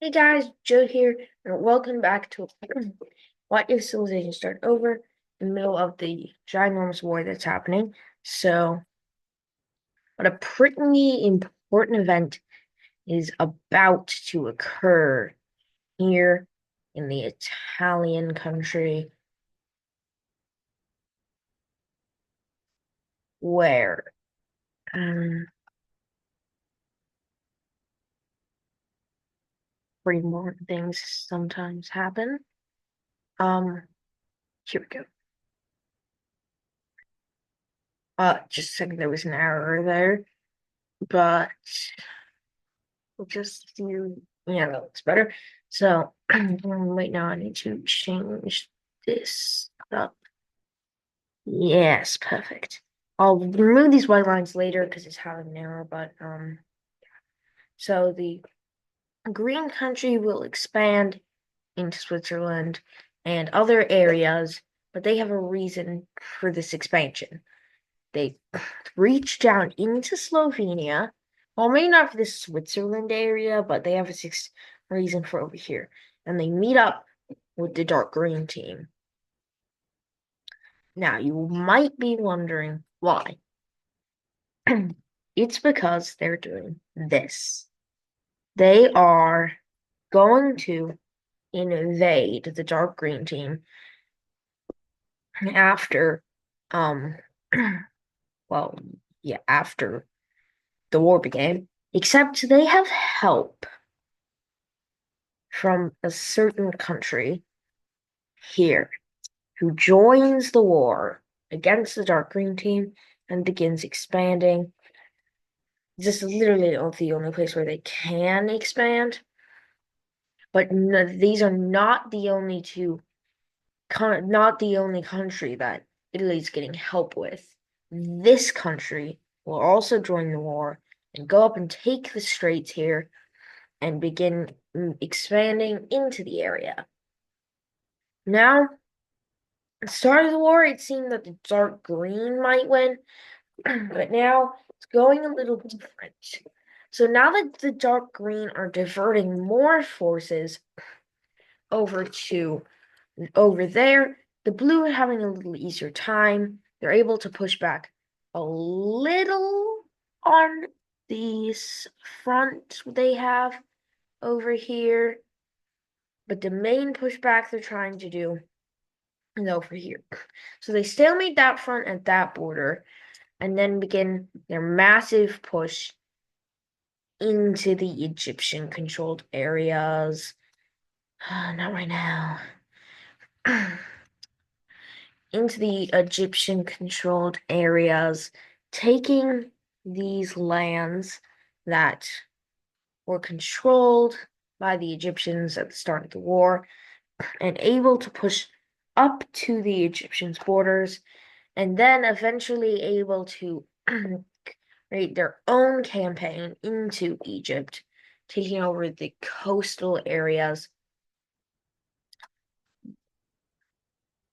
Hey guys, Joe here, and welcome back to What If Civilization Start Over in the middle of the ginormous war that's happening. But a pretty important event is about to occur here in the Italian country where um, pretty important things sometimes happen. Um, Here we go. Just a second, there was an error there, but we'll just do, yeah, that looks better. So right now I need to change this up. Yes, perfect. I'll remove these white lines later because it's having an error, but so the green country will expand into Switzerland and other areas, but they have a reason for this expansion. They reach down into Slovenia. Well, maybe not for the Switzerland area, but they have a reason for over here. And they meet up with the dark green team. Now, you might be wondering why. It's because they're doing this. They are going to invade the dark green team after, um, well, yeah, after the war began, except they have help from a certain country here who joins the war against the dark green team and begins expanding. This is literally the only place where they can expand, but no, these are not the only not the only country that Italy's getting help with. This country will also join the war and go up and take the straits here and begin expanding into the area. Now, at the start of the war, it seemed that the dark green might win, but now it's going a little different. So now that the dark green are diverting more forces over to over there, the blue are having a little easier time. They're able to push back a little on this front they have over here, but the main pushback they're trying to do is over here. So they stalemate that front at that border and then begin their massive push into the Egyptian controlled areas. Not right now. Into the Egyptian controlled areas, taking these lands that were controlled by the Egyptians at the start of the war and able to push up to the Egyptians' borders and then eventually able to create their own campaign into Egypt, taking over the coastal areas.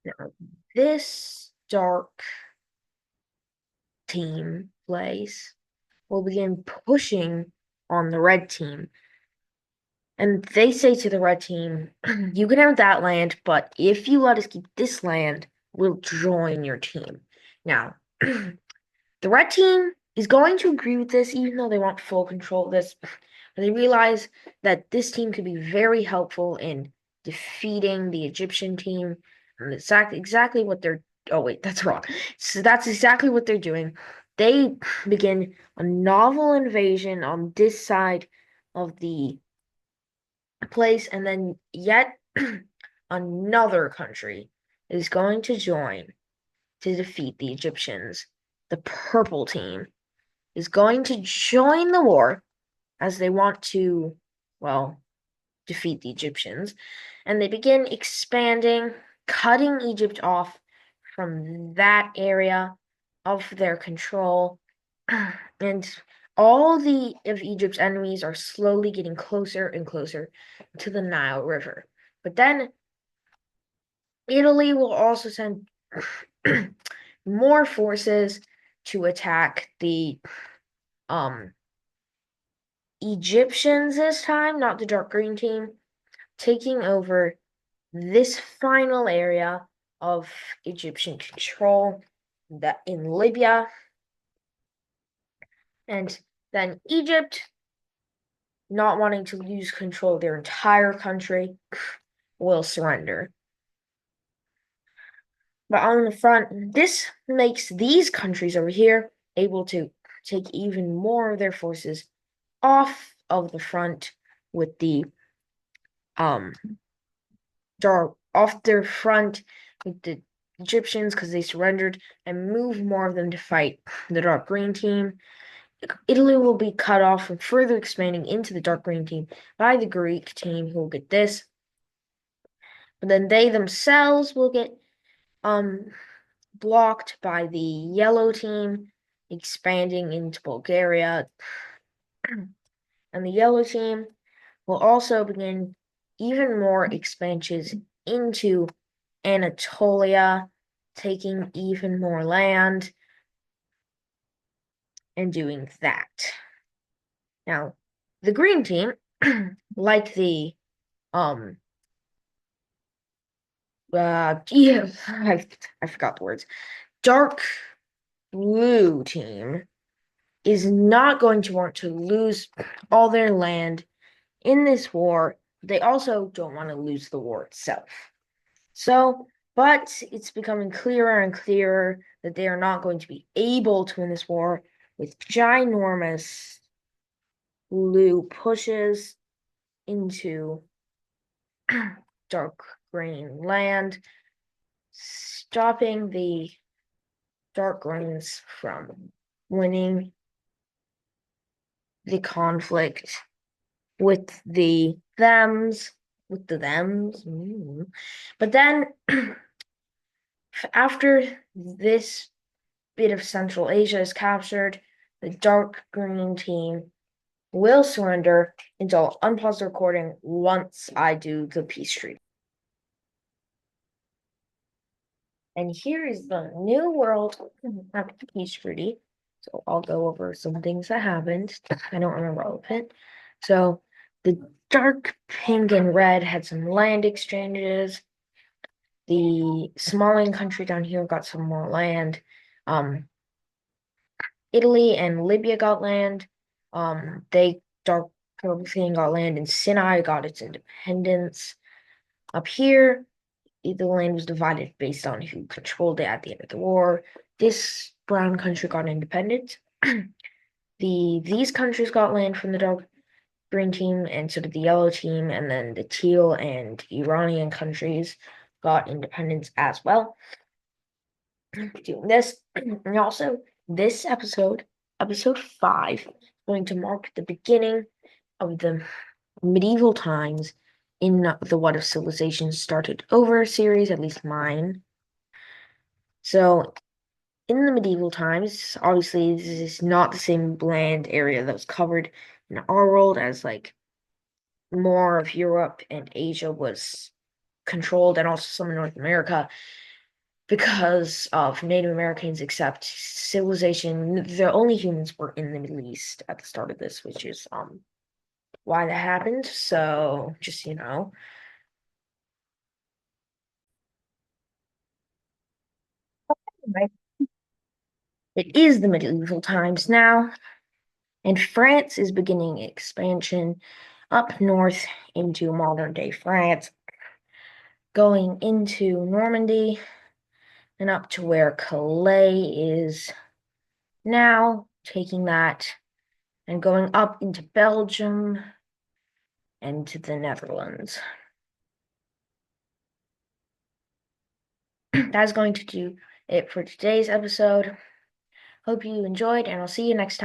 Now, this dark team place will begin pushing on the red team. And they say to the red team, you can have that land, but if you let us keep this land, we'll join your team. Now, the red team is going to agree with this, even though they want full control of this. But they realize that this team could be very helpful in defeating the Egyptian team. And exactly what they're. Oh, wait, that's wrong. So that's exactly what they're doing. They begin a novel invasion on this side of the place, and then yet another country is going to join to defeat the Egyptians. The purple team is going to join the war as they want to, well, defeat the Egyptians. And they begin expanding, cutting Egypt off from that area of their control. And all the of Egypt's enemies are slowly getting closer and closer to the Nile River. But then Italy will also send more forces to attack the um Egyptians this time, not the dark green team, taking over this final area of Egyptian control that in Libya. And then Egypt, not wanting to lose control of their entire country, will surrender. But on the front, this makes these countries over here able to take even more of their forces off of the front with the off their front with the Egyptians because they surrendered and move more of them to fight the dark green team. Italy will be cut off from further expanding into the dark green team by the Greek team who will get this. But then they themselves will get blocked by the yellow team expanding into Bulgaria. And the yellow team will also begin even more expansions into Anatolia, taking even more land and doing that. Now, the green team, like the yeah, I forgot the words. Dark blue team is not going to want to lose all their land in this war. They also don't want to lose the war itself. So, but it's becoming clearer and clearer that they are not going to be able to win this war with ginormous blue pushes into dark green land, stopping the dark greens from winning the conflict with the thems, But then after this bit of Central Asia is captured, the dark green team will surrender until I'll unpause the recording once I do the peace treaty. And here is the new world after the peace treaty. So I'll go over some things that happened. I don't remember all of it. So the dark pink and red had some land exchanges. The Somalian country down here got some more land. Italy and Libya got land. They dark purple got land, and Sinai got its independence. Up here, the land was divided based on who controlled it at the end of the war. This brown country got independence. These countries got land from the dark green team, and so did the yellow team, and then the teal and Iranian countries got independence as well. Doing this, and also this episode 5, is going to mark the beginning of the medieval times in the What If Civilization Started Over series, at least mine. So, in the medieval times, obviously, this is not the same land area that was covered in our world as like more of Europe and Asia was controlled, and also some of North America because of Native Americans, except civilization. The only humans were in the Middle East at the start of this, which is why that happened. So just right. It is the medieval times now, and France is beginning expansion up north into modern day France, going into Normandy and up to where Calais is now, taking that and going up into Belgium and to the Netherlands. That's going to do it for today's episode. Hope you enjoyed, and I'll see you next time.